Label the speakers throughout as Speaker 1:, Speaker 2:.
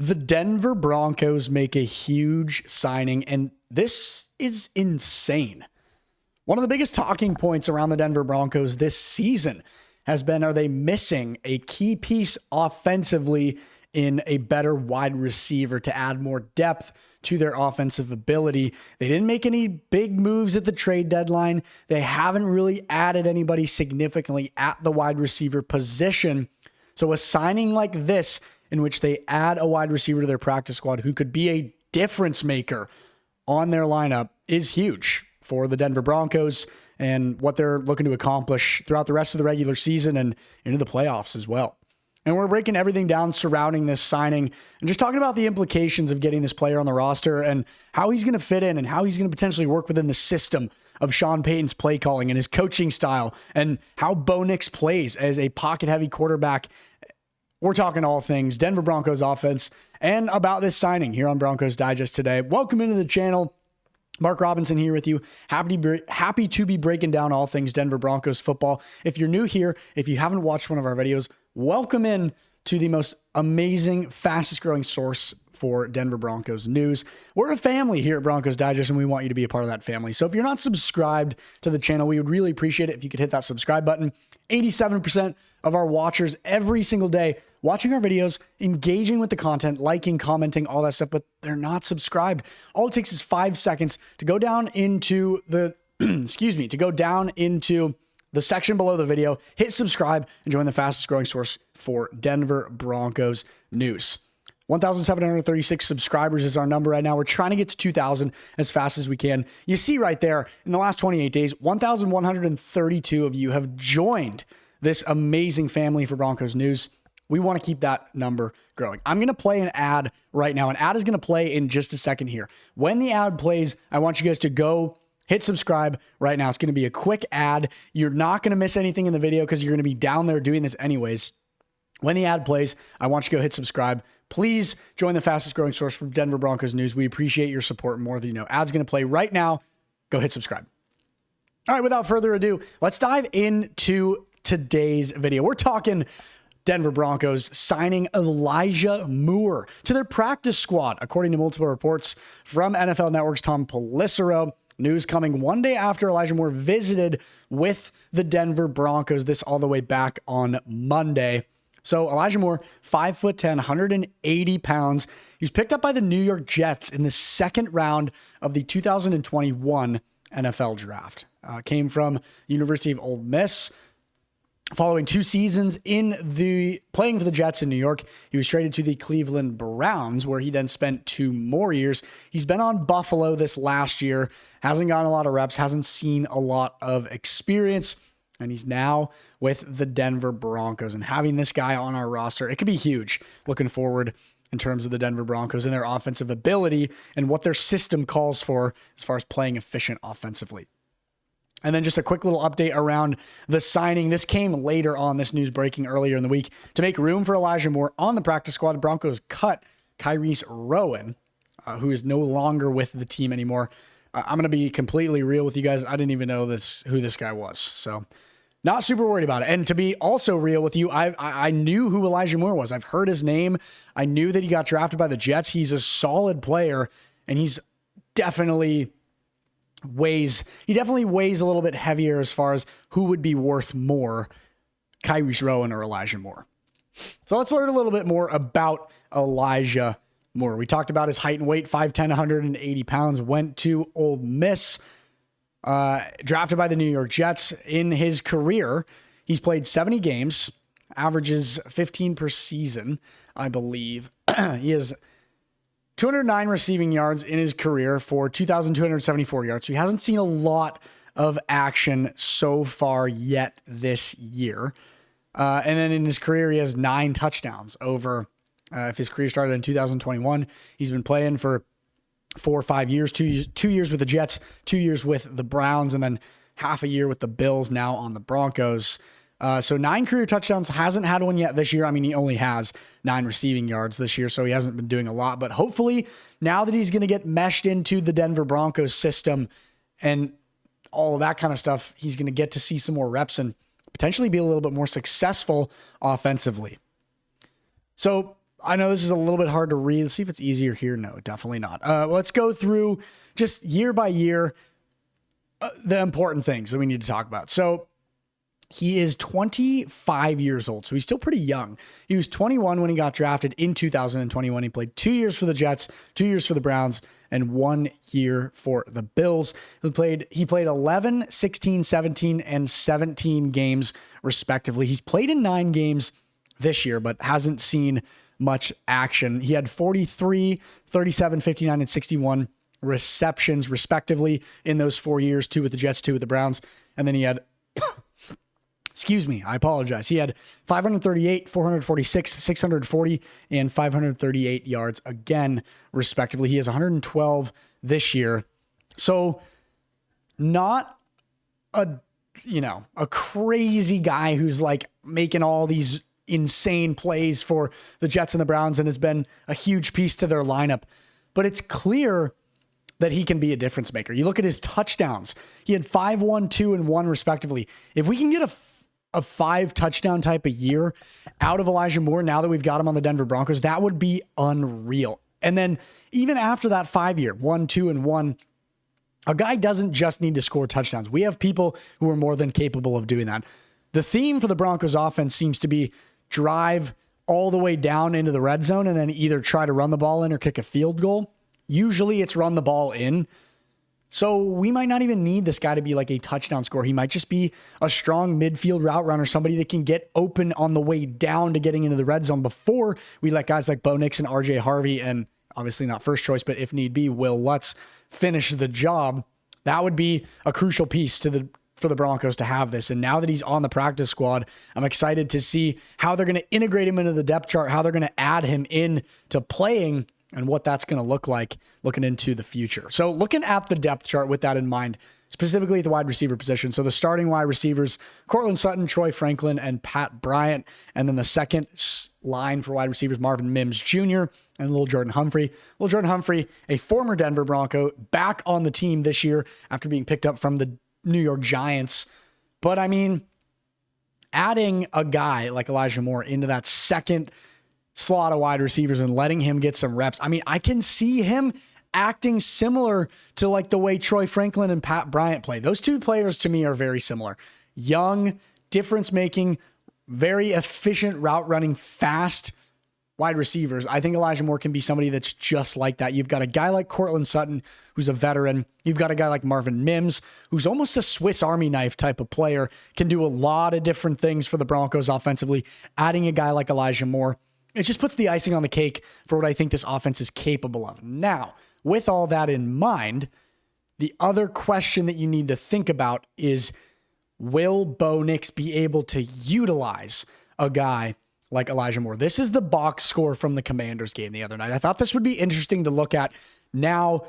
Speaker 1: The Denver Broncos make a huge signing, and this is insane. One of the biggest talking points around the Denver Broncos this season has been, are they missing a key piece offensively in a better wide receiver to add more depth to their offensive ability? They didn't make any big moves at the trade deadline. They haven't really added anybody significantly at the wide receiver position. So a signing like this, in which they add a wide receiver to their practice squad who could be a difference maker on their lineup, is huge for the Denver Broncos and what they're looking to accomplish throughout the rest of the regular season and into the playoffs as well. And we're breaking everything down surrounding this signing and just talking about the implications of getting this player on the roster and how he's going to fit in and how he's going to potentially work within the system of Sean Payton's play calling and his coaching style and how Bo Nix plays as a pocket-heavy quarterback. We're talking all things Denver Broncos offense and about this signing here on Broncos Digest today. Welcome into the channel. Mark Robinson here with you. Happy to be breaking down all things Denver Broncos football. If you're new here, if you haven't watched one of our videos, welcome in to the most amazing, fastest growing source for Denver Broncos news. We're a family here at Broncos Digest, and we want you to be a part of that family. So if you're not subscribed to the channel, we would really appreciate it if you could hit that subscribe button. 87% of our watchers every single day watching our videos, engaging with the content, liking, commenting, all that stuff, but they're not subscribed. All it takes is 5 seconds to go down into the, to go down into the section below the video, hit subscribe, and join the fastest growing source for Denver Broncos news. 1,736 subscribers is our number right now. We're trying to get to 2,000 as fast as we can. You see right there, in the last 28 days, 1,132 of you have joined this amazing family for Broncos news. We want to keep that number growing. I'm going to play an ad right now. An ad is going to play in just a second here. When the ad plays, I want you guys to go hit subscribe right now. It's going to be a quick ad. You're not going to miss anything in the video because you're going to be down there doing this anyways. When the ad plays, I want you to go hit subscribe. Please join the fastest growing source for Denver Broncos news. We appreciate your support more than you know. Ad's going to play right now. Go hit subscribe. All right, without further ado, let's dive into today's video. We're talking Denver Broncos signing Elijah Moore to their practice squad, according to multiple reports from NFL Network's Tom Pelissero. News coming one day after Elijah Moore visited with the Denver Broncos, this all the way back on Monday. So Elijah Moore, 5'10", 180 pounds. He was picked up by the New York Jets in the second round of the 2021 NFL draft. Came from the University of Ole Miss. Following 2 seasons playing for the Jets in New York, he was traded to the Cleveland Browns, where he then spent 2 more years. He's been on Buffalo this last year, hasn't gotten a lot of reps, hasn't seen a lot of experience, and he's now with the Denver Broncos. And having this guy on our roster, it could be huge. Looking forward in terms of the Denver Broncos and their offensive ability and what their system calls for as far as playing efficient offensively. And then just a quick little update around the signing. This came later on, this news breaking earlier in the week. To make room for Elijah Moore on the practice squad, the Broncos cut Kyrese Rowan, who is no longer with the team anymore. I'm going to be completely real with you guys. I didn't even know who this guy was. So not super worried about it. And to be also real with you, I knew who Elijah Moore was. I've heard his name. I knew that he got drafted by the Jets. He's a solid player, and he definitely weighs a little bit heavier as far as who would be worth more, Kyrese Rowan or Elijah Moore. So let's learn a little bit more about Elijah Moore. We talked about his height and weight, 5'10", 180 pounds, went to Ole Miss, drafted by the New York Jets. In his career, he's played 70 games, averages 15 per season, I believe. He has 209 receiving yards in his career for 2,274 yards. So he hasn't seen a lot of action so far yet this year. And then in his career, he has 9 touchdowns over, if his career started in 2021, he's been playing for 4 or 5 years, 2 years with the Jets, 2 years with the Browns, and then half a year with the Bills, now on the Broncos. So 9 career touchdowns, hasn't had one yet this year. I mean, he only has 9 receiving yards this year, so he hasn't been doing a lot. But hopefully, now that he's going to get meshed into the Denver Broncos system and all of that kind of stuff, he's going to get to see some more reps and potentially be a little bit more successful offensively. So I know this is a little bit hard to read. Let's see if it's easier here. No, definitely not. Let's go through just year by year the important things that we need to talk about. So he is 25 years old, so he's still pretty young. He was 21 when he got drafted in 2021. He played 2 years for the Jets, 2 years for the Browns, and 1 year for the Bills. He played 11, 16, 17, and 17 games, respectively. He's played in 9 games this year, but hasn't seen much action. He had 43, 37, 59, and 61 receptions, respectively, in those 4 years, 2 with the Jets, 2 with the Browns. And then he had... Excuse me, I apologize. He had 538, 446, 640, and 538 yards again, respectively. He has 112 this year. So not a crazy guy who's like making all these insane plays for the Jets and the Browns and has been a huge piece to their lineup. But it's clear that he can be a difference maker. You look at his touchdowns. He had 5, 1, 2, and 1 respectively. If we can get a 5 touchdown type a year out of Elijah Moore, now that we've got him on the Denver Broncos, that would be unreal. And then even after that 5 year, 1, 2, and 1, a guy doesn't just need to score touchdowns. We have people who are more than capable of doing that. The theme for the Broncos offense seems to be drive all the way down into the red zone and then either try to run the ball in or kick a field goal. Usually it's run the ball in. So we might not even need this guy to be like a touchdown scorer. He might just be a strong midfield route runner, somebody that can get open on the way down to getting into the red zone before we let guys like Bo Nix and RJ Harvery, and obviously not first choice, but if need be, Will Lutz finish the job. That would be a crucial piece for the Broncos to have this. And now that he's on the practice squad, I'm excited to see how they're going to integrate him into the depth chart, how they're going to add him in to playing, and what that's going to look like looking into the future. So looking at the depth chart with that in mind, specifically at the wide receiver position. So the starting wide receivers, Courtland Sutton, Troy Franklin, and Pat Bryant. And then the second line for wide receivers, Marvin Mims Jr. and Lil Jordan Humphrey. Lil Jordan Humphrey, a former Denver Bronco, back on the team this year after being picked up from the New York Giants. But I mean, adding a guy like Elijah Moore into that second slot of wide receivers and letting him get some reps. I mean, I can see him acting similar to like the way Troy Franklin and Pat Bryant play. Those two players to me are very similar. Young, difference making, very efficient route running, fast wide receivers. I think Elijah Moore can be somebody that's just like that. You've got a guy like Courtland Sutton, who's a veteran. You've got a guy like Marvin Mims, who's almost a Swiss Army knife type of player, can do a lot of different things for the Broncos offensively. Adding a guy like Elijah Moore, it just puts the icing on the cake for what I think this offense is capable of. Now, with all that in mind, the other question that you need to think about is, will Bo Nix be able to utilize a guy like Elijah Moore? This is the box score from the Commanders game the other night. I thought this would be interesting to look at now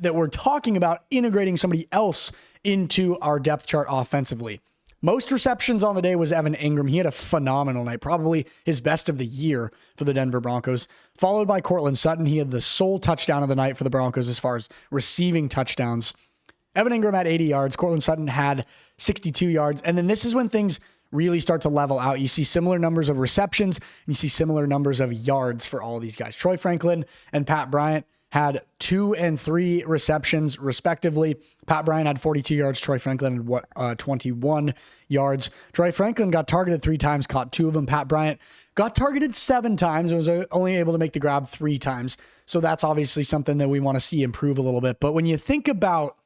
Speaker 1: that we're talking about integrating somebody else into our depth chart offensively. Most receptions on the day was Evan Ingram. He had a phenomenal night, probably his best of the year for the Denver Broncos, followed by Courtland Sutton. He had the sole touchdown of the night for the Broncos as far as receiving touchdowns. Evan Ingram had 80 yards. Courtland Sutton had 62 yards. And then this is when things really start to level out. You see similar numbers of receptions, and you see similar numbers of yards for all these guys. Troy Franklin and Pat Bryant had 2 and 3 receptions, respectively. Pat Bryant had 42 yards. Troy Franklin had 21 yards. Troy Franklin got targeted 3 times, caught 2 of them. Pat Bryant got targeted 7 times and was only able to make the grab 3 times. So that's obviously something that we want to see improve a little bit. But when you think about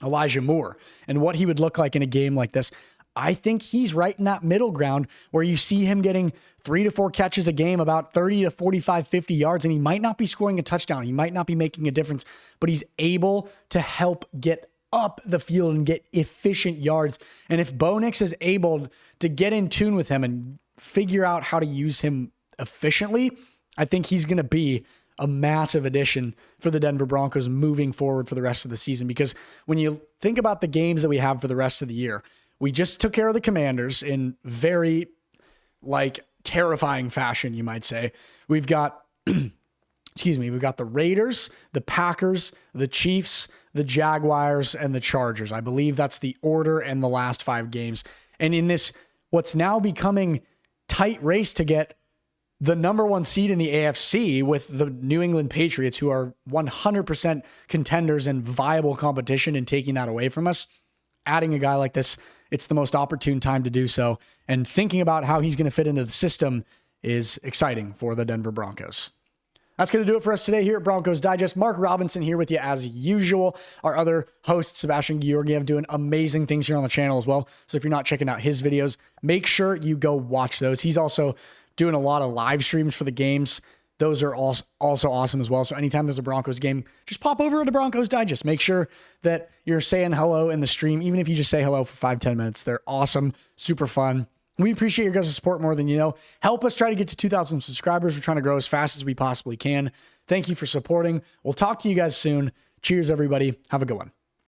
Speaker 1: Elijah Moore and what he would look like in a game like this, I think he's right in that middle ground where you see him getting 3 to 4 catches a game, about 30 to 45, 50 yards, and he might not be scoring a touchdown. He might not be making a difference, but he's able to help get up the field and get efficient yards. And if Bo Nix is able to get in tune with him and figure out how to use him efficiently, I think he's going to be a massive addition for the Denver Broncos moving forward for the rest of the season. Because when you think about the games that we have for the rest of the year, we just took care of the Commanders in very, terrifying fashion, you might say. We've got, we've got the Raiders, the Packers, the Chiefs, the Jaguars, and the Chargers. I believe that's the order in the last 5 games. And in this, what's now becoming tight race to get the number one seed in the AFC with the New England Patriots, who are 100% contenders and viable competition, and taking that away from us. Adding a guy like this, it's the most opportune time to do so. And thinking about how he's going to fit into the system is exciting for the Denver Broncos. That's going to do it for us today here at Broncos Digest. Mark Robinson here with you as usual. Our other host, Sebastian Georgiev, doing amazing things here on the channel as well. So if you're not checking out his videos, make sure you go watch those. He's also doing a lot of live streams for the games. Those are also awesome as well. So anytime there's a Broncos game, just pop over to Broncos Digest. Make sure that you're saying hello in the stream, even if you just say hello for 5-10 minutes. They're awesome, super fun. We appreciate your guys' support more than you know. Help us try to get to 2,000 subscribers. We're trying to grow as fast as we possibly can. Thank you for supporting. We'll talk to you guys soon. Cheers, everybody. Have a good one.